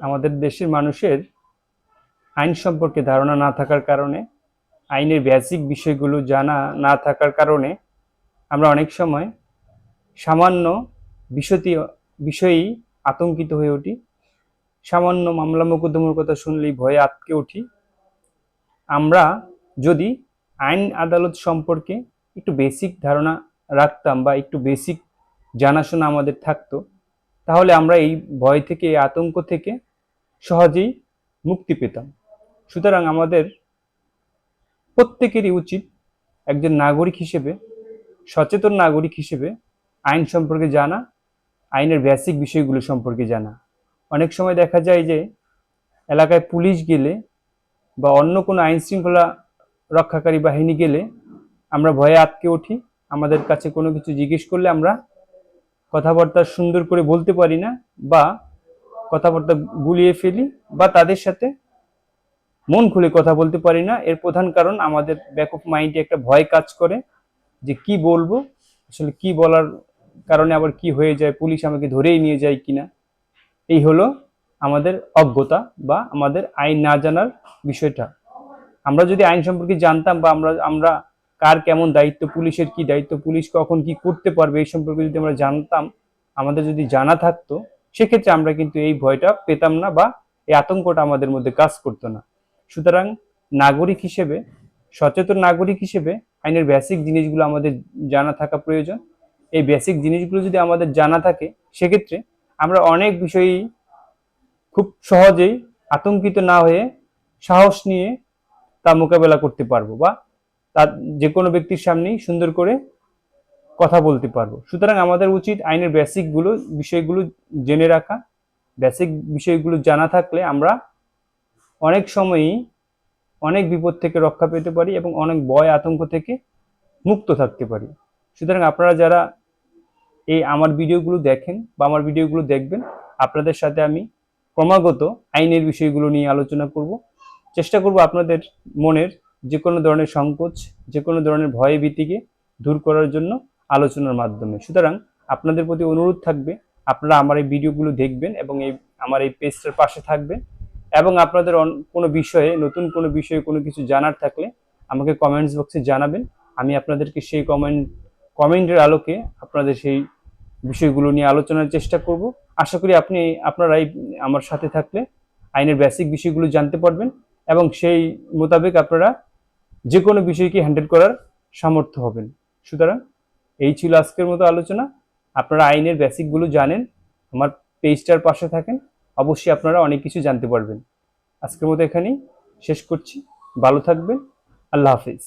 আমাদের দেশের মানুষের আইন সম্পর্কে ধারণা না থাকার কারণে, আইনের বেসিক বিষয়গুলো জানা না থাকার কারণে আমরা অনেক সময় সামান্য বিষয়টি বিষয়েই আতঙ্কিত হয়ে উঠি। সামান্য মামলা মোকদ্দমার কথা শুনলেই ভয়ে আঁতকে উঠি। আমরা যদি আইন আদালত সম্পর্কে একটু বেসিক ধারণা রাখতাম বা একটু বেসিক জানাশোনা আমাদের থাকতো, তাহলে আমরা এই ভয় থেকে, এই আতঙ্ক থেকে সহজেই মুক্তি পেতাম। সুতরাং আমাদের প্রত্যেকেরই উচিত একজন নাগরিক হিসেবে, সচেতন নাগরিক হিসেবে আইন সম্পর্কে জানা, আইনের বেসিক বিষয়গুলো সম্পর্কে জানা। অনেক সময় দেখা যায় যে এলাকায় পুলিশ গেলে বা অন্য কোনো আইন শৃঙ্খলা রক্ষাকারী বাহিনী গেলে আমরা ভয়ে আটকে উঠি। আমাদের কাছে কোনো কিছু জিজ্ঞেস করলে আমরা কথাবার্তা সুন্দর করে বলতে পারি না, বা কথাবার্তা গুলিয়ে ফেলি, বা তাদের সাথে মন খুলে কথা বলতে পারি না। এর প্রধান কারণ আমাদের ব্যাক অফ মাইন্ডে একটা ভয় কাজ করে যে কি বলবো, আসলে কি বলার কারণে আবার কি হয়ে যায়, পুলিশ আমাকে ধরেই নিয়ে যায় কিনা। এই হলো আমাদের অজ্ঞতা বা আমাদের আইন না জানার বিষয়টা। আমরা যদি আইন সম্পর্কে জানতাম, বা আমরা আমরা কার কেমন দায়িত্ব, পুলিশের কি দায়িত্ব, পুলিশ কখন কি করতে পারবে, এই সম্পর্কে যদি আমরা জানতাম, আমাদের যদি জানা থাকতো, সেক্ষেত্রে আমরা কিন্তু এই ভয়টা পেতাম না, বা এই আতঙ্কটা আমাদের মধ্যে কাজ করতো না। সুতরাং নাগরিক হিসেবে, সচেতন নাগরিক হিসেবে আইনের বেসিক জিনিসগুলো আমাদের জানা থাকা প্রয়োজন। এই বেসিক জিনিসগুলো যদি আমাদের জানা থাকে, সেক্ষেত্রে আমরা অনেক বিষয়েই খুব সহজেই আতঙ্কিত না হয়ে সাহস নিয়ে তা মোকাবেলা করতে পারবো, বা তার যে কোনো ব্যক্তির সামনেই সুন্দর করে কথা বলতে পারবো। সুতরাং আমাদের উচিত আইনের বেসিকগুলো, বিষয়গুলো জেনে রাখা। বেসিক বিষয়গুলো জানা থাকলে আমরা অনেক সময়ই অনেক বিপদ থেকে রক্ষা পেতে পারি এবং অনেক ভয় আতঙ্ক থেকে মুক্ত থাকতে পারি। সুতরাং আপনারা যারা এই আমার ভিডিওগুলো দেখেন বা আমার ভিডিওগুলো দেখবেন, আপনাদের সাথে আমি ক্রমাগত আইনের বিষয়গুলো নিয়ে আলোচনা করব। চেষ্টা করব আপনাদের মনের যে কোনো ধরনের সংকোচ, যে কোনো ধরনের ভয় ভীতিকে দূর করার জন্য আলোচনার মাধ্যমে। সুতরাং আপনাদের প্রতি অনুরোধ থাকবে, আপনারা আমার এই ভিডিওগুলো দেখবেন এবং আমার এই পেজটার পাশে থাকবেন, এবং আপনাদের কোনো বিষয়ে, নতুন কোনো বিষয়ে কোনো কিছু জানার থাকলে আমাকে কমেন্টস বক্সে জানাবেন। আমি আপনাদেরকে সেই কমেন্টের আলোকে আপনাদের সেই বিষয়গুলো নিয়ে আলোচনার চেষ্টা করব। আশা করি আপনারা আমার সাথে থাকলে আইনের বেসিক বিষয়গুলো জানতে পারবেন, এবং সেই মোতাবেক আপনারা যে কোনো বিষয়কে হ্যান্ডেল করার সামর্থ্য হবেন। সুতরাং এই ছিল আজকের মতো আলোচনা। আপনারা আইনের বেসিকগুলো জানেন, আমার পেজটার পাশে থাকেন, অবশ্যই আপনারা অনেক কিছু জানতে পারবেন। আজকের মতো এখানেই শেষ করছি। ভালো থাকবেন। আল্লাহ হাফিজ।